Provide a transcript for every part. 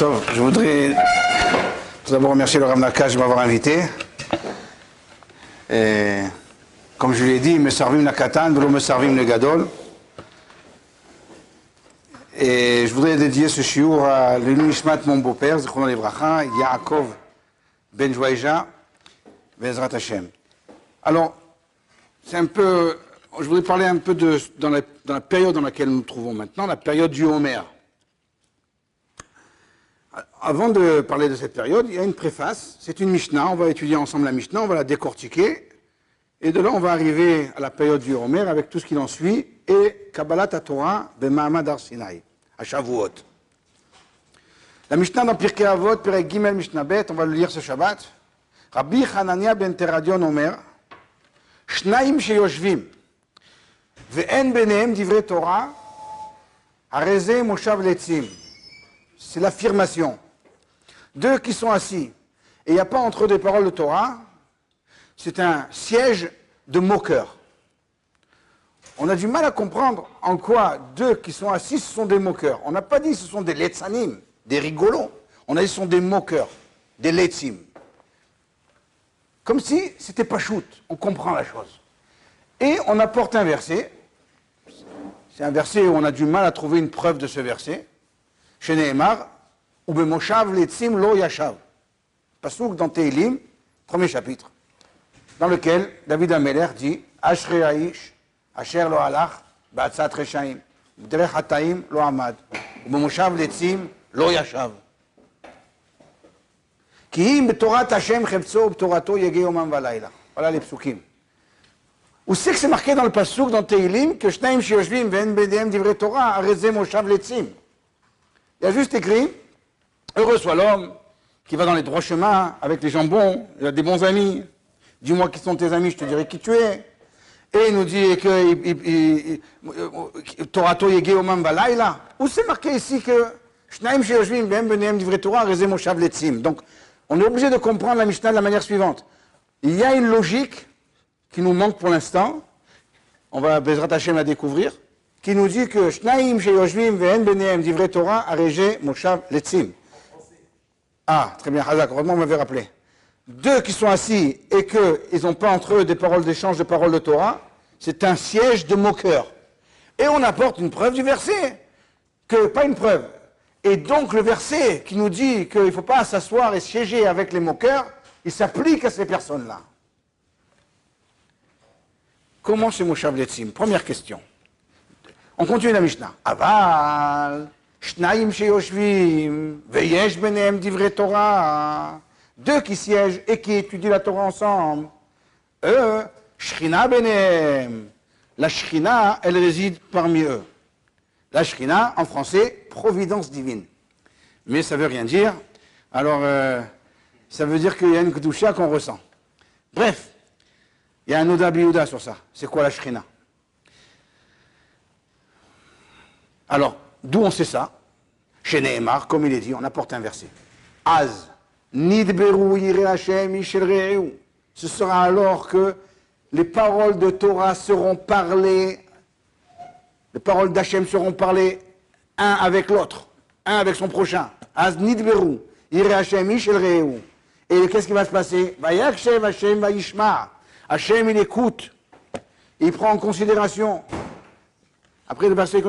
Tov, je voudrais tout d'abord remercier le Rav Nakash de m'avoir invité. Et comme je l'ai dit, me servim la katan, velo me servim le gadol. Et je voudrais dédier ce shiur à l'Ilui Nishmat, mon beau-père, Zichrono Livracha, Yaakov Ben Jouaïja, Bezrat Hashem. Alors, c'est un peu, je voudrais parler un peu dans la période dans laquelle nous nous trouvons maintenant, la période du Homer. Avant de parler de cette période, il y a une préface, c'est une Mishnah, on va étudier ensemble la Mishnah, on va la décortiquer, et de là on va arriver à la période du Homer avec tout ce qui en suit, et Kabbalat HaTorah B'Ma'amad Har Sinai, à Shavuot. La Mishnah dans Pirkei Avot, Perek Gimel Mishnah Bet, on va le lire ce Shabbat. Rabbi Hanania ben Teradion Omer, Shnaim sheyoshvim, ve'en benehem divrei Torah, hareze moshav letzim. C'est l'affirmation. Deux qui sont assis, et il n'y a pas entre eux des paroles de Torah, c'est un siège de moqueurs. On a du mal à comprendre en quoi deux qui sont assis, ce sont des moqueurs. On n'a pas dit ce sont des letzanim, des rigolos. On a dit ce sont des moqueurs, des letzim. Comme si c'était pas shoot, on comprend la chose. Et on apporte un verset, c'est un verset où on a du mal à trouver une preuve de ce verset, chez Nehemar, ou Bemoshav letzim lo yashav. Pasuk dans Tehilim, premier chapitre, dans lequel David Ameler dit Ashrei ha'ish, asher lo halach, ba'atzat reshaim, b'derech hataim lo amad, ou Bemoshav letzim lo yashav. Ki im b'torat Hashem chevtso, b'torato yege yomam v'layla. Voilà les psukim. Où c'est que c'est marqué dans le pasuk dans Tehilim que Shnaim sheyoshvim ve'en benehem divrei Torah, hareze moshav letzim. Il y a juste écrit heureux soit l'homme qui va dans les droits chemins avec les gens bons, il a des bons amis. Dis-moi qui sont tes amis, je te dirai qui tu es. Et il nous dit que Torato yege omam balayla. Où c'est marqué ici que Shnaim sheyoshvim ve'en benehem divrei Torah hareze moshav letzim. Donc, on est obligé de comprendre la Mishnah de la manière suivante. Il y a une logique qui nous manque pour l'instant. On va Bezrat Hashem la découvrir. Qui nous dit que Shnaim sheyoshvim ve'en benehem divrei Torah hareze moshav letzim. Ah, très bien, Hazak, vraiment, on m'avait rappelé. Deux qui sont assis et qu'ils n'ont pas entre eux des paroles d'échange de paroles de Torah, c'est un siège de moqueurs. Et on apporte une preuve du verset, pas une preuve. Et donc le verset qui nous dit qu'il ne faut pas s'asseoir et siéger avec les moqueurs, il s'applique à ces personnes-là. Comment c'est Moshav Letzim? Première question. On continue la Mishnah. Aval. Shnaim sheyoshvim, veyesh benehem divrei Torah. Deux qui siègent et qui étudient la Torah ensemble. Eux, Shechina benehem. La Shechina, elle réside parmi eux. La Shechina, en français, providence divine. Mais ça ne veut rien dire. Alors, ça veut dire qu'il y a une kedusha qu'on ressent. Bref, il y a un Oda Biyuda sur ça. C'est quoi la Shechina? Alors, d'où on sait ça? Chez Nehemar, comme il est dit, on apporte un verset. Az, nidberu yireh Hashem ishel re'eu. Ce sera alors que les paroles de Torah seront parlées, les paroles d'Hachem seront parlées un avec l'autre, un avec son prochain. Az, nidberu yireh Hashem ishel re'eu. Et qu'est-ce qui va se passer? Vayakshev Hashem vayishma. Hashem, il écoute, il prend en considération. Après le verset,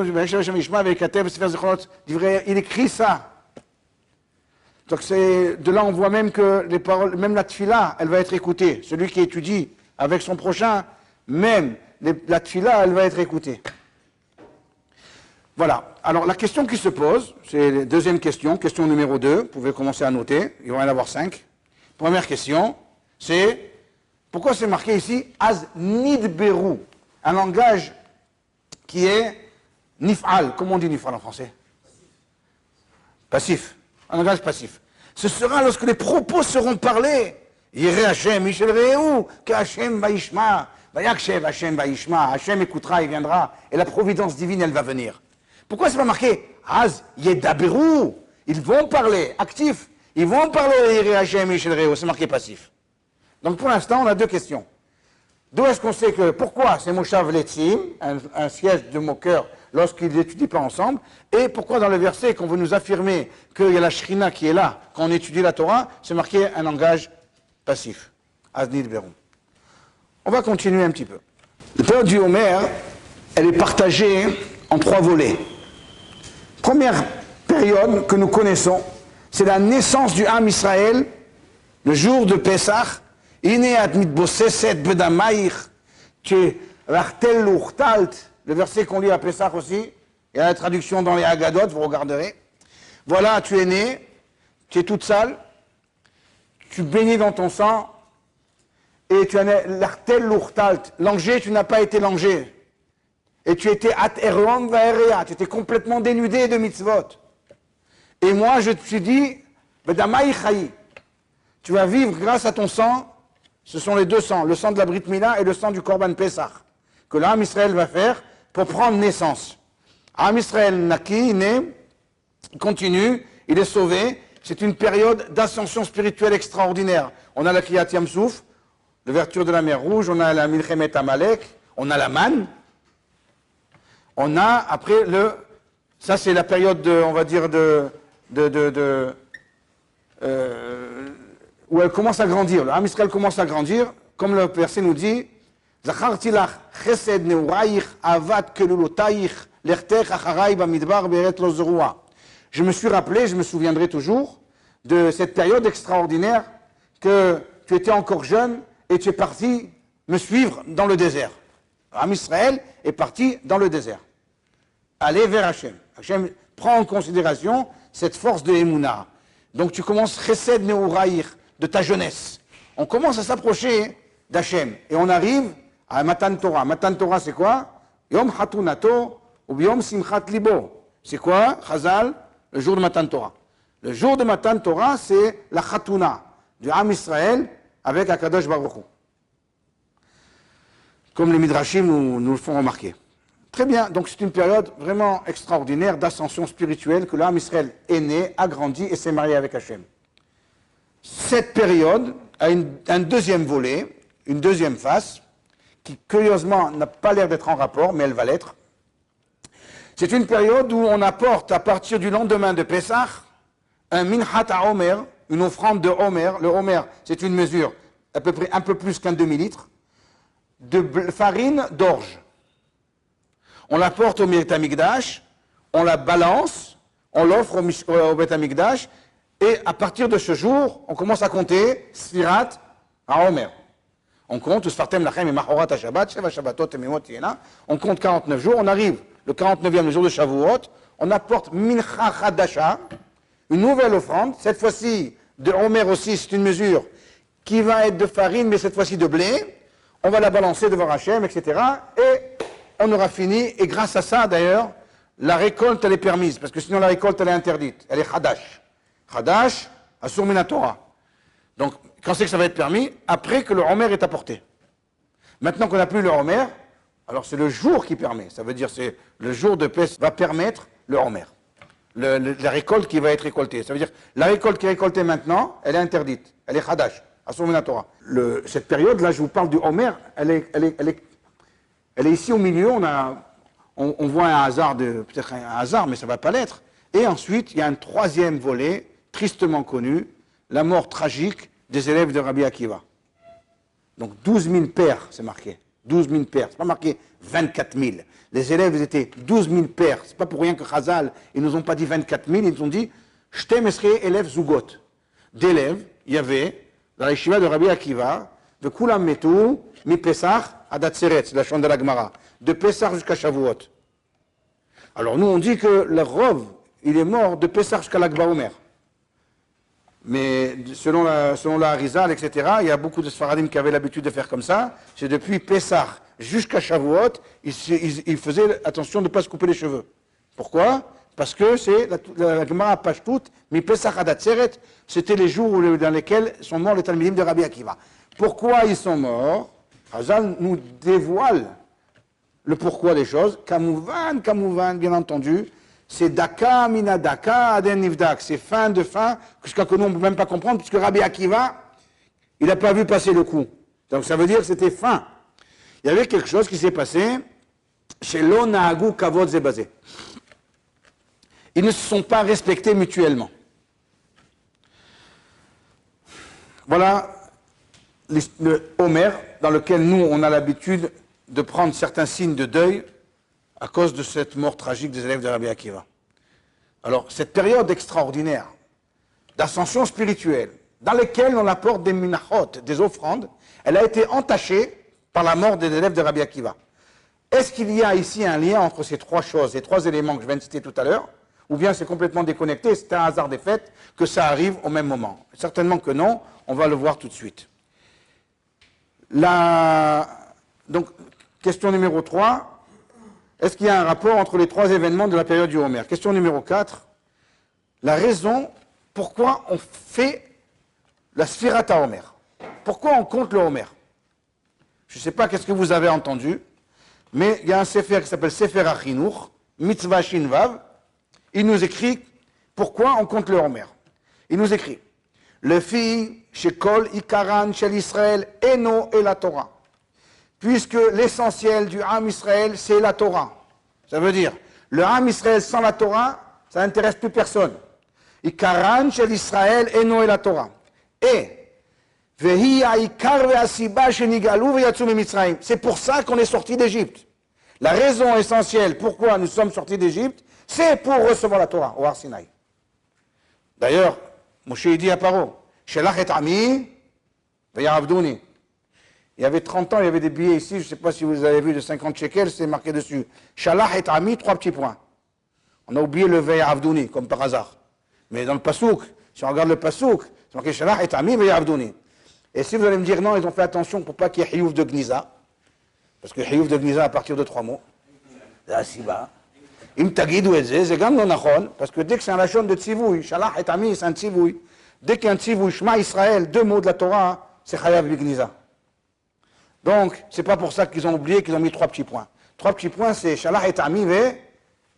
il écrit ça. Donc de là, on voit même que les paroles, même la tfila, elle va être écoutée. Celui qui étudie avec son prochain, même la tfila, elle va être écoutée. Voilà. Alors la question qui se pose, c'est la deuxième question, question numéro 2. Vous pouvez commencer à noter. Il va y en avoir 5. Première question, c'est pourquoi c'est marqué ici Az nidberu, un langage qui est nif'al. Comment on dit nif'al en français? Passif. Un langage passif. Ce sera lorsque les propos seront parlés. Yireh Hashem, Ishel Re'eu, que Hashem va yishma, vayakshev Hashem va yishma. Hashem écoutera, il viendra, et la providence divine, elle va venir. Pourquoi c'est pas marqué Az yedaberu? Ils vont parler, actif. Ils vont parler Yireh Hashem, Ishel Re'eu. C'est marqué passif. Donc pour l'instant, on a deux questions. D'où est-ce qu'on sait que, pourquoi c'est Moshav Letzim, un siège de moqueur lorsqu'ils n'étudient pas ensemble, et pourquoi dans le verset qu'on veut nous affirmer qu'il y a la Shrina qui est là quand on étudie la Torah, c'est marqué un langage passif. Aznid Berum. On va continuer un petit peu. La période du Homer, elle est partagée en 3 volets. Première période que nous connaissons, c'est la naissance du Ham Israël, le jour de Pesach. Le verset qu'on lit à Pesach aussi, il y a la traduction dans les Haggadot, vous regarderez. Voilà, tu es né, tu es toute sale, tu baignes dans ton sang, et tu as l'artel l'urtalt. Langé, tu n'as pas été langé. Et tu étais at erom vaerea, tu étais complètement dénudé de mitzvot. Et moi, je te suis dit, bedamai chayi, tu vas vivre grâce à ton sang. Ce sont les 2 sangs, le sang de la Brit Mila et le sang du Korban Pesach, que l'Am Israël va faire pour prendre naissance. Am Israël Naki, né, continue, il est sauvé. C'est une période d'ascension spirituelle extraordinaire. On a la Kriyat Yamsouf, l'ouverture de la mer Rouge, on a la Milchemet Amalek, on a la manne. On a, après, ça c'est la période de, on va dire, où elle commence à grandir. Le Ham Israël commence à grandir, comme le verset nous dit, Zacharti lach chesed neuraich avat kelulotaich lertech acharai bamidbar beret lo zerua. Je me suis rappelé, je me souviendrai toujours de cette période extraordinaire que tu étais encore jeune et tu es parti me suivre dans le désert. Le Ham Israël est parti dans le désert. Aller vers Hachem. Hachem prend en considération cette force de Emouna. Donc tu commences chesed neuraich, de ta jeunesse. On commence à s'approcher d'Hachem. Et on arrive à Matan Torah. Matan Torah, c'est quoi? Yom Hatunato ou Yom Simchat Libo. C'est quoi, Chazal? Le jour de Matan Torah. Le jour de Matan Torah, c'est la Chatuna du Ham Israël avec Akadosh Baruch Hu. Comme les Midrashim nous le font remarquer. Très bien, donc c'est une période vraiment extraordinaire d'ascension spirituelle que le Ham Israël est né, a grandi et s'est marié avec Hachem. Cette période a un deuxième volet, une deuxième face, qui curieusement n'a pas l'air d'être en rapport, mais elle va l'être. C'est une période où on apporte, à partir du lendemain de Pesach, un minhat à Homer, une offrande de Homer. Le Homer, c'est une mesure à peu près un peu plus qu'un demi-litre, de farine d'orge. On l'apporte au Beth Amikdash, on la balance, on l'offre au Beth Amikdash, et à partir de ce jour, on commence à compter Sfirat à Homer. On compte, Sfartem Lachem et Mahorat à Shabbat, Sheva Shabbatot et Memot Yena. On compte 49 jours, on arrive le 49e, le jour de Shavuot, on apporte Mincha Chadasha, une nouvelle offrande, cette fois-ci de Homer aussi, c'est une mesure qui va être de farine, mais cette fois-ci de blé. On va la balancer devant Hachem, etc. Et on aura fini, et grâce à ça d'ailleurs, la récolte elle est permise, parce que sinon la récolte elle est interdite, elle est Chadash. Chadash, Asur Min Torah. Donc, quand c'est que ça va être permis? Après que le Homer est apporté. Maintenant qu'on n'a plus le Homer, alors c'est le jour qui permet. Ça veut dire c'est le jour de Pes va permettre le Homer. La récolte qui va être récoltée. Ça veut dire la récolte qui est récoltée maintenant, elle est interdite. Elle est Chadash, Asur Min Torah. Cette période, là, je vous parle du Homer, elle est ici au milieu. On voit un hasard, peut-être un hasard, mais ça ne va pas l'être. Et ensuite, il y a un troisième volet, tristement connu, la mort tragique des élèves de Rabbi Akiva. Donc 12 000 pères, c'est marqué. 12 000 pères, c'est pas marqué 24 000. Les élèves, ils étaient 12 000 pères. C'est pas pour rien que Chazal, ils nous ont pas dit 24 000, ils nous ont dit Shtem Esrei élèves Zugot. D'élèves, il y avait, dans la yeshiva de Rabbi Akiva, de Kulam Metu, mi Pesach à Datseret, c'est la chante de la Gemara, de Pesach jusqu'à Shavuot. Alors nous, on dit que le Rov, il est mort de Pesach jusqu'à l'Akba Omer. Mais selon la Harizal, etc., il y a beaucoup de Sfaradim qui avaient l'habitude de faire comme ça. C'est depuis Pesach jusqu'à Shavuot, ils faisaient attention de ne pas se couper les cheveux. Pourquoi? Parce que c'est la Gemara Pashtout, mi Pesach Adatseret, c'était les jours dans lesquels sont morts les Talmidim de Rabbi Akiva. Pourquoi ils sont morts? Harizal nous dévoile le pourquoi des choses. Kamouvan, bien entendu. C'est Daka, Mina Daka, Aden Nivdak. C'est fin de fin, jusqu'à que nous, on ne peut même pas comprendre, puisque Rabbi Akiva, il n'a pas vu passer le coup. Donc ça veut dire que c'était fin. il y avait quelque chose qui s'est passé chez l'Onahagu Kavod Zebazé. Ils ne se sont pas respectés mutuellement. Voilà le Homer, dans lequel nous, on a l'habitude de prendre certains signes de deuil à cause de cette mort tragique des élèves de Rabbi Akiva. Alors, cette période extraordinaire d'ascension spirituelle, dans laquelle on apporte des minachot, des offrandes, elle a été entachée par la mort des élèves de Rabbi Akiva. Est-ce qu'il y a ici un lien entre ces trois choses, ces trois éléments que je viens de citer tout à l'heure, ou bien c'est complètement déconnecté, c'est un hasard des faits que ça arrive au même moment? Certainement que non, on va le voir tout de suite. Donc, question numéro 3, est-ce qu'il y a un rapport entre les trois événements de la période du Homer? Question numéro 4, la raison pourquoi on fait la Sphirata Homer. Pourquoi on compte le Homer? Je ne sais pas qu'est-ce que vous avez entendu, mais il y a un sefer qui s'appelle Sefer HaChinuch, Mitzvah Shinvav. Il nous écrit pourquoi on compte le Homer. Il nous écrit le fi shekol ikaran shel Israël eno et la Torah. Puisque l'essentiel du Ham Israël, c'est la Torah. Ça veut dire, le Ham Israël sans la Torah, ça n'intéresse plus personne. Ikaran shel Israël eno et la Torah. Et c'est pour ça qu'on est sorti d'Égypte. La raison essentielle pourquoi nous sommes sortis d'Égypte, c'est pour recevoir la Torah au Har Sinaï. D'ailleurs, Moshe dit à Paro, Shelach et Ami, Veyarabdouni. Il y avait 30 ans, il y avait des billets ici, je ne sais pas si vous avez vu, de 50 shekels, c'est marqué dessus. Shalach et Ami, 3 petits points. On a oublié le Veyarabdouni, comme par hasard. Mais dans le Passouk, si on regarde le Passouk, c'est marqué Shalach et Ami, Veyarabdouni. Et si vous allez me dire non, ils ont fait attention pour pas qu'il y ait Hiyuv de Gniza, parce que Hiyuv de Gniza à partir de 3 mots, là, si bas. Im tagidou et c'est gam non nachon, parce que dès que c'est un lachon de tzivouy, Shalach et Ami, c'est un tzivouy. Dès qu'il y a un tzivouy, Shema Israël, 2 mots de la Torah, c'est Chayav Gniza. Donc, c'est pas pour ça qu'ils ont oublié qu'ils ont mis 3 petits points. 3 petits points, c'est Shalach et Ami, ve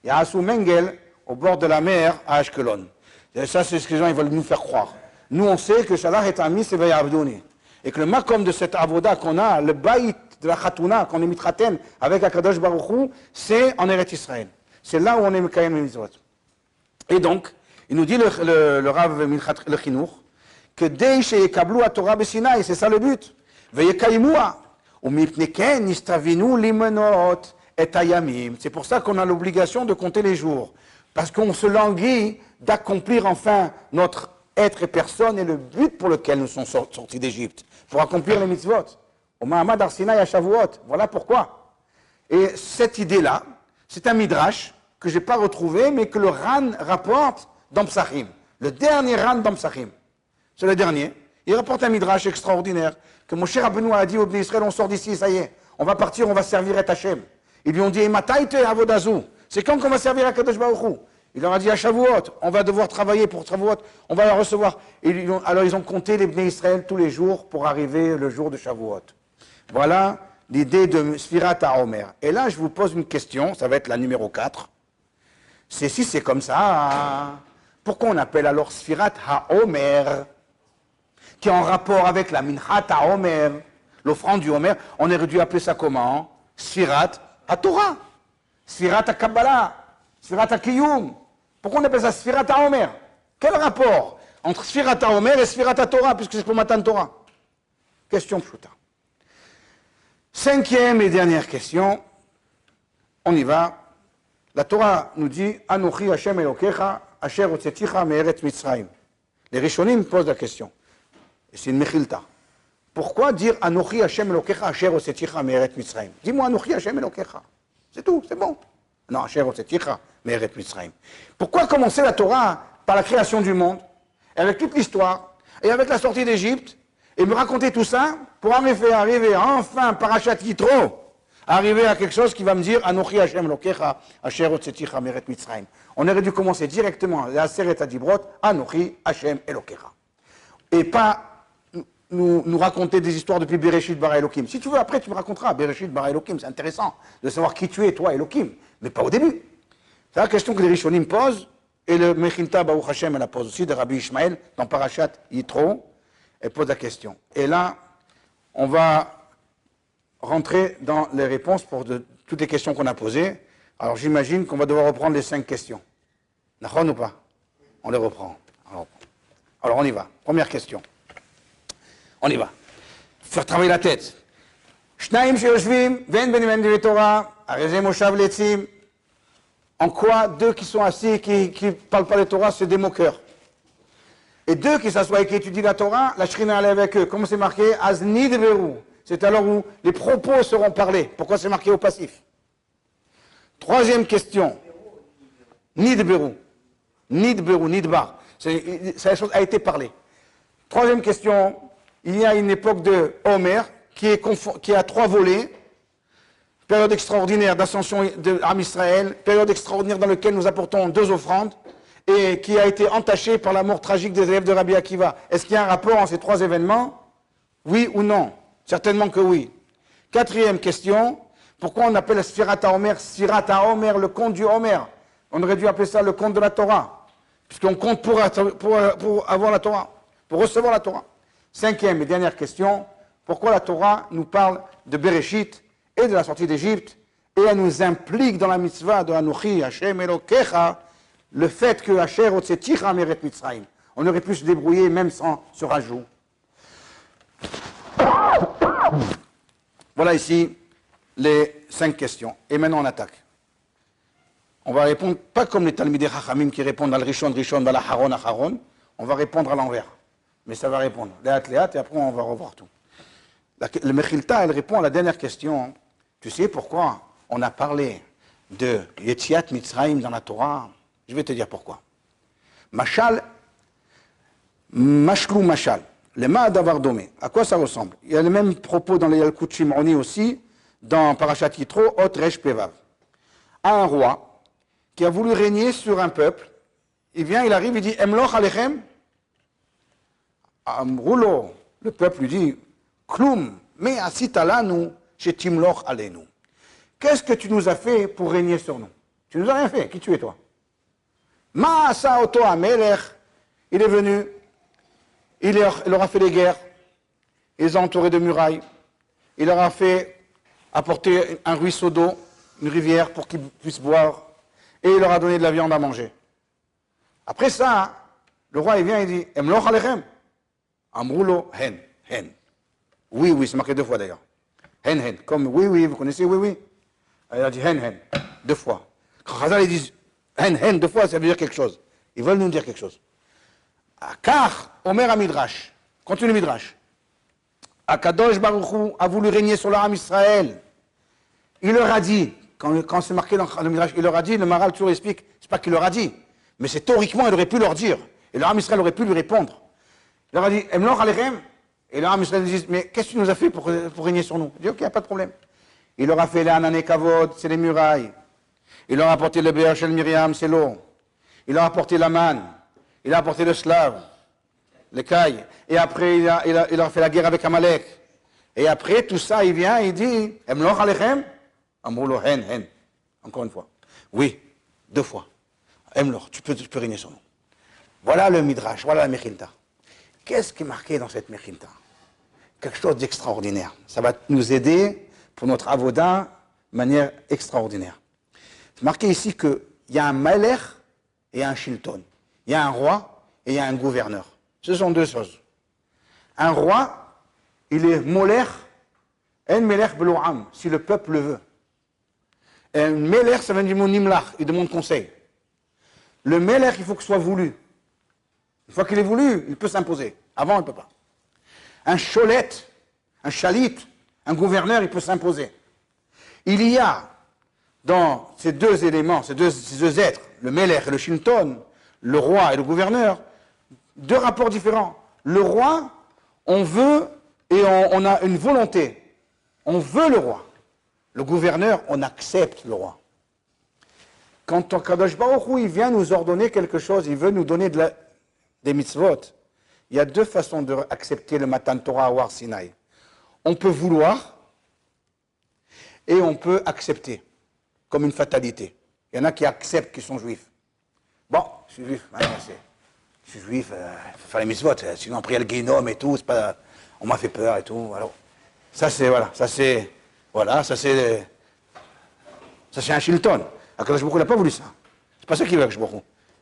Yahasu Mengel, au bord de la mer, à Ashkelon. Et ça, c'est ce que les gens ils veulent nous faire croire. Nous, on sait que Shalach et Ami, c'est Veyarabdouni. Et que le makom de cette avoda qu'on a, le baït de la Khatouna, qu'on est mitraten avec Akadosh Baruch Hu, c'est en Eretz Israël. C'est là où on est Mekayem et Mitzvot. Et donc, il nous dit le Rav le Chinuch, que dès Sheyekablu à Torah Bessinaï, c'est ça le but. Veyekaimua. Ou mipneken nistavinu limenot et ayamim. C'est pour ça qu'on a l'obligation de compter les jours. Parce qu'on se languit d'accomplir enfin notre être et personne et le but pour lequel nous sommes sortis d'Égypte. Pour accomplir les mitzvot. Au Mahamad Arsinaï à Shavuot. Voilà pourquoi. Et cette idée-là, c'est un midrash que je n'ai pas retrouvé, mais que le Ran rapporte dans Psachim. Le dernier Ran dans Psachim. C'est le dernier. Il rapporte un midrash extraordinaire que Moshe Rabbeinu a dit au Bnei Israël, on sort d'ici, ça y est, on va partir, on va servir et Hashem. Ils lui ont dit, Mataïte Avodazu, c'est quand qu'on va servir à Kadosh Baruch Hu? Il leur a dit à Shavuot, on va devoir travailler pour Shavuot, on va la recevoir. Alors ils ont compté les Bnei Israël tous les jours pour arriver le jour de Shavuot. Voilà l'idée de Sfirat HaOmer. Et là, je vous pose une question, ça va être la numéro 4. Si c'est comme ça, pourquoi on appelle alors Sfirat HaOmer, qui est en rapport avec la Minchat HaOmer, l'offrande du Homer? On aurait dû appeler ça comment? Sfirat HaTorah, Sfirat HaKabbalah, Sfirat HaKiyum. Pourquoi on appelle ça Sfirat HaOmer? Quel rapport entre Sfirat HaOmer et Sfirat HaTorah, puisque c'est pour Matan Torah? Question pshuta. 5e et dernière question, on y va. La Torah nous dit Anochi Hashem Elokecha, Asher Otzeticha Me'eretz Mitzrayim. Les Rishonim posent la question. Et c'est une mechilta. Pourquoi dire Anochi Hashem Elokecha, Asher Otzeticha Me'eretz Mitzrayim? Dis-moi Anochi Hashem Elokecha. C'est tout, c'est bon. Non, Asher Otzeticha Me'eretz Mitzrayim. Pourquoi commencer la Torah par la création du monde, et avec toute l'histoire, et avec la sortie d'Égypte, et me raconter tout ça pour arriver enfin, Parashat Yitro, arriver à quelque chose qui va me dire Anochi Hashem Lokecha, Asher Otzeticha Meret Mitzrayim. On aurait dû commencer directement la Seret Adibrot, Anochi Hashem Elokecha. Et pas nous raconter des histoires depuis Bereshit Bara Elokim. Si tu veux, après tu me raconteras Bereshit Bara Elokim, c'est intéressant de savoir qui tu es, toi, Elokim, mais pas au début. C'est la question que les Rishonim posent, et le Mechinta Baruch Hashem elle la pose aussi, de Rabbi Ishmael, dans Parashat Yitro. Elle pose la question. Et là, on va rentrer dans les réponses pour toutes les questions qu'on a posées. Alors j'imagine qu'on va devoir reprendre les 5 questions. D'accord ou pas? On les reprend. Alors on y va. Première question. On y va. Faire travailler la tête. En quoi deux qui sont assis, qui ne parlent pas de Torah, c'est des moqueurs. Et deux qui s'assoient et qui étudient la Torah, la Shrina allait avec eux. Comme c'est marqué, Azni de Verou. C'est alors où les propos seront parlés. Pourquoi c'est marqué au passif? Troisième question. Nidberu. Nidberu, Nidbar. La chose a été parlée. Troisième question. Il y a une époque de Homer qui a 3 volets. Période extraordinaire d'ascension de l'âme Israël. Période extraordinaire dans laquelle nous apportons 2 offrandes. Et qui a été entachée par la mort tragique des élèves de Rabbi Akiva. Est-ce qu'il y a un rapport entre ces 3 événements? Oui ou non? Certainement que oui. Quatrième question. Pourquoi on appelle Sfirat HaOmer, le conte du Homer? On aurait dû appeler ça le conte de la Torah. Puisqu'on compte pour avoir la Torah, pour recevoir la Torah. Cinquième et dernière question. Pourquoi la Torah nous parle de Bereshit et de la sortie d'Égypte et elle nous implique dans la mitzvah de Anochi, Hashem Elokecha, le fait que Asher Otseticha Meret Mitzrayim. On aurait pu se débrouiller même sans ce rajout. Voilà ici les 5 questions. Et maintenant on attaque. On va répondre pas comme les Talmidei Chachamim qui répondent à Rishon, à la Haron. On va répondre à l'envers. Mais ça va répondre. Léat, et après on va revoir tout. Le Mechilta, elle répond à la dernière question. Tu sais pourquoi on a parlé de Yetziat Mitzrayim dans la Torah? Je vais te dire pourquoi. Mashal, Mashlou Mashal. Les Ma'adavar Domé. À quoi ça ressemble? Il y a le même propos dans les Yalkut Shimoni aussi, dans Parashat Yitro, Ot Resh Pevav. Un roi qui a voulu régner sur un peuple, il vient, il arrive, il dit Emloch Alechem. Amroulo, le peuple lui dit Kloum, mais asitalanu, shetimloch alenu. Qu'est-ce que tu nous as fait pour régner sur nous? Tu nous as rien fait. Qui tu es toi? Ma'asa oto amelech. Il est venu. Il leur a fait des guerres. Il les a entourés de murailles. Il leur a fait apporter un ruisseau d'eau, une rivière pour qu'ils puissent boire. Et il leur a donné de la viande à manger. Après ça, le roi il vient et dit Emloch alechem. Amroulo, hen. Oui, c'est marqué 2 fois d'ailleurs. Hen. Comme oui, vous connaissez oui. Il a dit hen. 2 fois. Quand Chazal ils disent hen 2 fois, ça veut dire quelque chose. Ils veulent nous dire quelque chose. Car, Omer Midrash, continue le Midrash. Akadosh Baruch Hu a voulu régner sur l'âme Israël. Il leur a dit, quand c'est marqué dans le Midrash, il leur a dit, le Maral toujours explique, c'est pas qu'il leur a dit, mais c'est théoriquement, il aurait pu leur dire. Et l'âme Israël aurait pu lui répondre. Il leur a dit, Emloch Alechem. Et l'âme Israël dit, mais qu'est-ce que tu nous as fait pour régner sur nous? Il dit, ok, pas de problème. Il leur a fait les Anané Kavod, c'est les murailles. Il leur a apporté le Be'er Shel Miriam, c'est l'eau. Il leur a apporté la manne. Il a apporté le slave, le caille. Et après, il a fait la guerre avec Amalek. Et après, tout ça, il vient, il dit, Emloch Alechem, Amroulo hen. Encore une fois. Oui, 2 fois. Emloch, tu peux régner sur nous. Voilà le Midrash, voilà la Mechilta. Qu'est-ce qui est marqué dans cette Mechilta? Quelque chose d'extraordinaire. Ça va nous aider pour notre avoda de manière extraordinaire. C'est marqué ici qu'il y a un Malech et un Shilton. Il y a un roi et il y a un gouverneur. Ce sont 2 choses. Un roi, il est Molech, en Melech Beloam, si le peuple le veut. Un Melech, ça vient du mot Nimlach, il demande conseil. Le Melech, il faut que ce soit voulu. Une fois qu'il est voulu, il peut s'imposer. Avant, il ne peut pas. Un Cholet, un Chalit, un gouverneur, il peut s'imposer. Il y a dans ces 2 éléments, ces deux êtres, le Melech et le Shilton, le roi et le gouverneur, 2 rapports différents. Le roi, on veut et on a une volonté. On veut le roi. Le gouverneur, on accepte le roi. Quand Kadosh Baruch Hu, il vient nous ordonner quelque chose, il veut nous donner des mitzvot, il y a 2 façons d'accepter le Matan Torah à Har Sinaï. On peut vouloir et on peut accepter, comme une fatalité. Il y en a qui acceptent qu'ils sont juifs. Bon, je suis juif, je suis juif, il faut faire les mitzvot, sinon après il y a le guénome et tout, on m'a fait peur et tout. Alors, ça c'est Voilà, ça c'est un Shilton. Akadosh Baruch Hu n'a pas voulu ça. C'est pas ça qu'il veut, Akadosh Baruch Hu.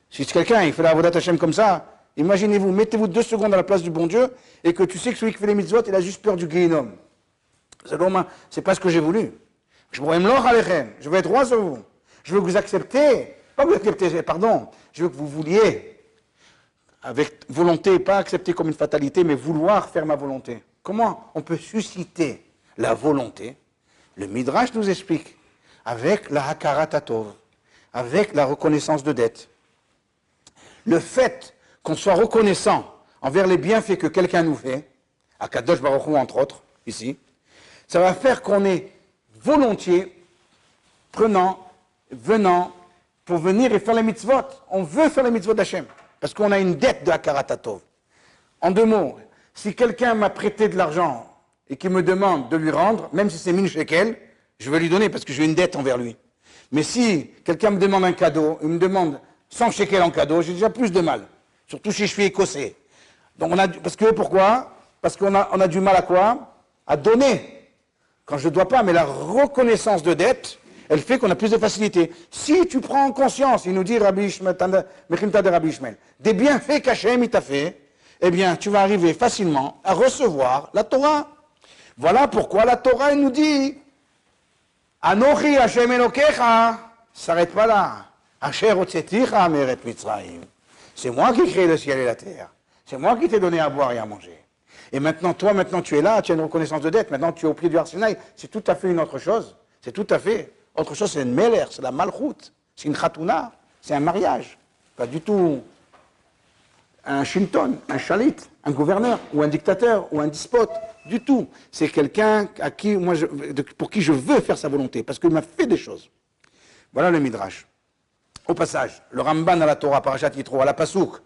Si quelqu'un il fait la Avodat Hashem comme ça, imaginez-vous, mettez-vous 2 secondes à la place du bon Dieu et que tu sais que celui qui fait les mitzvot, il a juste peur du Guéhinom. C'est pas ce que j'ai voulu. Je veux être roi sur vous. Je veux que vous acceptez, pas que vous acceptez, pardon, je veux que vous vouliez, avec volonté, pas accepter comme une fatalité, mais vouloir faire ma volonté. Comment on peut susciter la volonté? Le Midrash nous explique, avec la Hakarat Hatov, avec la reconnaissance de dette. Le fait qu'on soit reconnaissant envers les bienfaits que quelqu'un nous fait, à Kadosh Baruch Hu entre autres, ici, ça va faire qu'on est volontiers venant pour venir et faire les mitzvot. On veut faire les mitzvot d'Hachem, parce qu'on a une dette de Hakarat Hatov. En 2 mots, si quelqu'un m'a prêté de l'argent et qui me demande de lui rendre, même si c'est 1000 shekels, je vais lui donner parce que j'ai une dette envers lui. Mais si quelqu'un me demande un cadeau, il me demande 100 shekels en cadeau, j'ai déjà plus de mal. Surtout si je suis écossais. Donc pourquoi? Parce qu'on a du mal à quoi? À donner. Quand je ne dois pas, mais la reconnaissance de dette, elle fait qu'on a plus de facilité. Si tu prends en conscience, il nous dit Rabbi Ishmael, de Rabbi Ishmael, des bienfaits qu'Hachem il t'a fait, eh bien, tu vas arriver facilement à recevoir la Torah. Voilà pourquoi la Torah, elle nous dit Anochi Hashem Elokecha, s'arrête pas là. Asher otzeticha meret Mitzrayim. C'est moi qui crée le ciel et la terre. C'est moi qui t'ai donné à boire et à manger. Et maintenant, tu es là, tu as une reconnaissance de dette, maintenant tu es au pied du Har Sinaï, c'est tout à fait une autre chose. C'est tout à fait autre chose, c'est une meler, c'est la malchoute, c'est une khatouna, c'est un mariage. Pas du tout un shilton, un chalit, un gouverneur, ou un dictateur, ou un despote, du tout. C'est quelqu'un pour qui je veux faire sa volonté, parce qu'il m'a fait des choses. Voilà le Midrash. Au passage, le Ramban à la Torah, Parashat Yitro, à la Pasouk,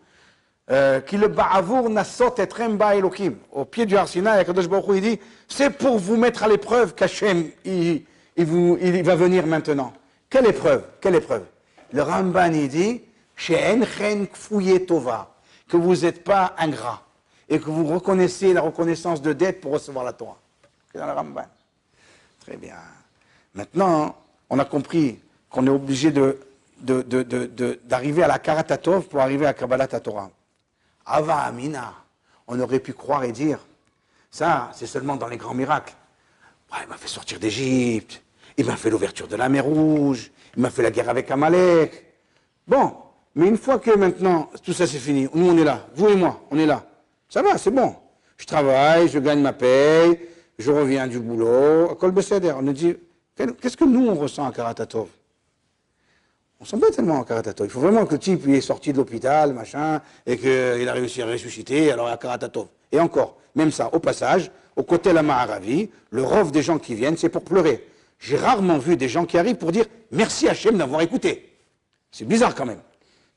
qui le ba'avour nasot etrem ba'elokim. Au pied du Har Sinaï, Akadosh Baruch Hu, il dit, c'est pour vous mettre à l'épreuve qu'Hachem, il va venir maintenant. Quelle épreuve? Quelle épreuve? Le Ramban, il dit, she'en chen kfouye tova, que vous n'êtes pas ingrat, et que vous reconnaissez la reconnaissance de dette pour recevoir la Torah. C'est dans le Ramban. Très bien. Maintenant, on a compris qu'on est obligé d'arriver à la Karat Hatov pour arriver à Kabbalat Torah. Ava Amina, on aurait pu croire et dire, ça, c'est seulement dans les grands miracles. Ouais, il m'a fait sortir d'Égypte, il m'a fait l'ouverture de la mer Rouge, il m'a fait la guerre avec Amalek. Bon, mais une fois que maintenant, tout ça c'est fini, nous on est là, vous et moi, on est là. Ça va, c'est bon. Je travaille, je gagne ma paye, je reviens du boulot, à Kol Beseder. On nous dit, qu'est-ce que nous on ressent à Karat Hatov? On s'en bat tellement à Karat Hatov. Il faut vraiment que le type il est sorti de l'hôpital, machin, et qu'il a réussi à ressusciter, alors à Karat Hatov. Et encore, même ça, au passage, au côté de la Maharavi, le rov des gens qui viennent, c'est pour pleurer. J'ai rarement vu des gens qui arrivent pour dire merci Hachem d'avoir écouté. C'est bizarre quand même.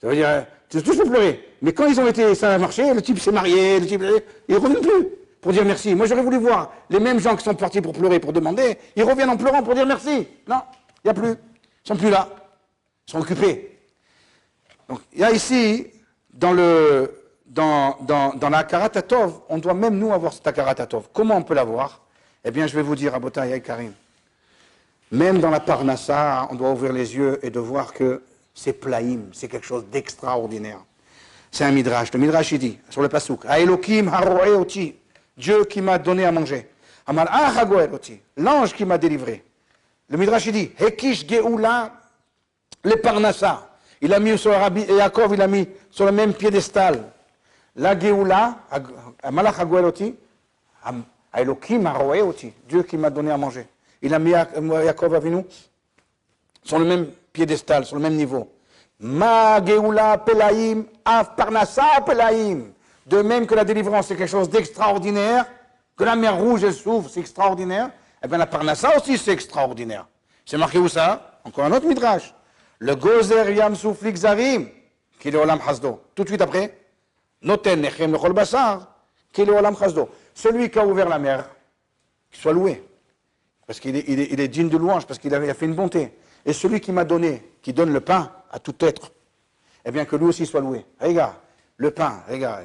Ça veut dire, c'est tous pour pleurer. Mais quand ils ont été, ça a marché, le type s'est marié, le type, il ne revient plus pour dire merci. Moi j'aurais voulu voir les mêmes gens qui sont partis pour pleurer, pour demander, ils reviennent en pleurant pour dire merci. Non, il n'y a plus. Ils sont plus là. Ils sont occupés. Donc il y a ici, dans la Hakarat Hatov, on doit même nous avoir cette Hakarat Hatov. Comment on peut l'avoir? Eh bien je vais vous dire, Abotai et Karim, même dans la Parnassa, on doit ouvrir les yeux et de voir que c'est plaïm, c'est quelque chose d'extraordinaire. C'est un midrash. Le midrash, il dit, sur le pasouk, Haelokim haroe oti, Dieu qui m'a donné à manger. Amalach hagoel oti, l'ange qui m'a délivré. Le midrash, il dit, Hekish geoula le parnassa. Il a mis sur Rabbi Yaakov, il a mis sur le même piédestal. La geoula, Amalach hagoel oti, Haelokim haroe oti, Dieu qui m'a donné à manger. Il a mis Yaakov Avinu sur le même piédestal, sur le même niveau. Ma Geoula Pelaim, Av Parnassa Pelaim. De même que la délivrance c'est quelque chose d'extraordinaire, que la mer Rouge elle s'ouvre, c'est extraordinaire, et bien la Parnassa aussi c'est extraordinaire. C'est marqué où ça? Encore un autre midrash. Le Gozer Yam Souflik Zarim, qui est Olam Hasdo. Tout de suite après, Noten Nechem Lechol Basar, qui est Olam Hasdo. Celui qui a ouvert la mer, qu'il soit loué. Parce qu'il est digne de louange, parce qu'il a fait une bonté. Et celui qui m'a donné, qui donne le pain à tout être, eh bien que lui aussi soit loué. Regarde, le pain, regarde.